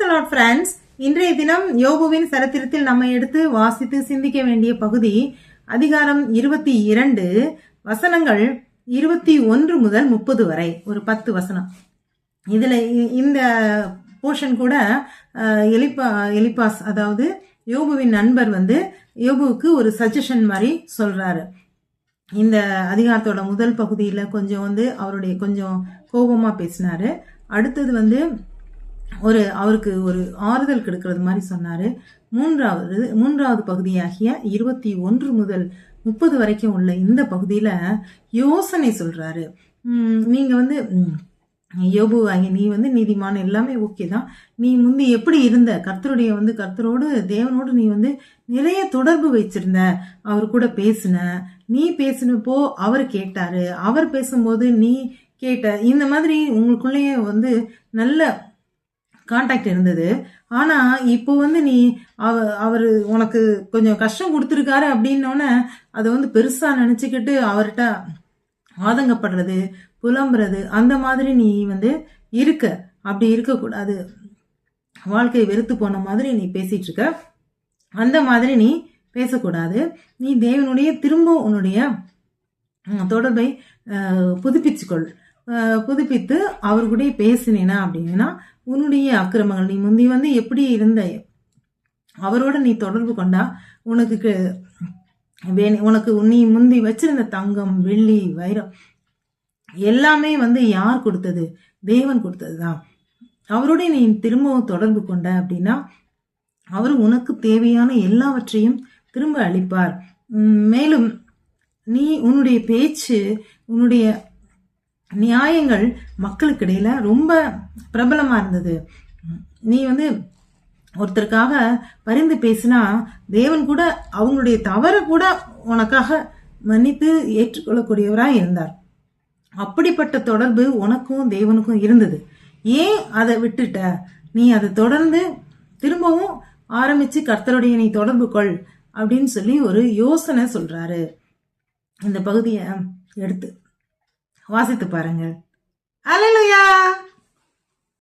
Praise the Lord friends. இன்றைய தினம் யோபுவின் சரித்திரத்தில் நம்ம எடுத்து வாசித்து சிந்திக்க வேண்டிய பகுதி அதிகாரம் 22 வசனங்கள் 21 முதல் 30 வரை, ஒரு 10 வசனம். இதுல இந்த போர்ஷன் கூட எலிப்பாஸ், அதாவது யோபுவின் நண்பர் யோபுவுக்கு ஒரு சஜஷன் மாதிரி சொல்றாரு. இந்த அதிகாரத்தோட முதல் பகுதியில கொஞ்சம் அவருடைய கொஞ்சம் கோபமா பேசினாரு. அடுத்தது அவருக்கு ஒரு ஆறுதல் கிடைக்கிறது மாதிரி சொன்னாரு. மூன்றாவது பகுதியாகிய 21 முதல் 30 வரைக்கும் உள்ள இந்த பகுதியில யோசனை சொல்றாரு. நீங்க யோபு, நீ நீதிமான, எல்லாமே ஓகே தான். நீ முந்தி எப்படி இருந்த, கர்த்தரோடு தேவனோடு நீ நிறைய தொடர்பு வச்சிருந்த, அவர் கூட பேசின, நீ பேசினப்போ அவர் கேட்டாரு, அவர் பேசும்போது நீ கேட்ட, இந்த மாதிரி உங்களுக்குள்ளேயே நல்ல கான்டாக்ட் இருந்தது. ஆனா இப்போ நீ அவர் உனக்கு கொஞ்சம் கஷ்டம் கொடுத்துருக்காரு அப்படின்னோடனே அதை பெருசா நினைச்சுக்கிட்டு அவர்கிட்ட ஆதங்கப்படுறது, புலம்புறது, அந்த மாதிரி நீ இருக்க. அப்படி இருக்கக்கூடாது. வாழ்க்கை வெறுத்து போன மாதிரி நீ பேசிட்டு இருக்க. அந்த மாதிரி நீ பேசக்கூடாது. நீ தேவனுடைய திரும்ப உன்னுடைய தொடர்பை புதுப்பித்து அவர்கூட பேசினேனா அப்படின்னா உன்னுடைய அக்கிரமங்கள், நீ முந்தி எப்படி இருந்த, அவரோட நீ தொடர்பு கொண்டா உனக்கு நீ முந்தி வச்சிருந்த தங்கம், வெள்ளி, வைரம் எல்லாமே யார் கொடுத்தது? தேவன் கொடுத்ததுதான். அவரோட நீ திரும்பவும் தொடர்பு கொண்ட அப்படின்னா அவர் உனக்கு தேவையான எல்லாவற்றையும் திரும்ப அளிப்பார். மேலும் நீ உன்னுடைய பேச்சு, உன்னுடைய நியாயங்கள் மக்களுக்கு இடையில ரொம்ப பிரபலமா இருந்தது. நீ ஒருத்தருக்காக பரிந்து பேசினா தேவன் கூட அவங்களுடைய தவற கூட உனக்காக மன்னித்து ஏற்றுக்கொள்ளக்கூடியவராய் இருந்தார். அப்படிப்பட்ட தொடர்பு உனக்கும் தேவனுக்கும் இருந்தது. ஏன் அதை விட்டுட்ட? நீ அதை தொடர்ந்து திரும்பவும் ஆரம்பிச்சு கர்த்தருடைய நீ தொடர்பு கொள் அப்படின்னு சொல்லி ஒரு யோசனை சொல்றாரு. இந்த பகுதியை எடுத்து வாசித்து பாருங்க. அல்லேலூயா.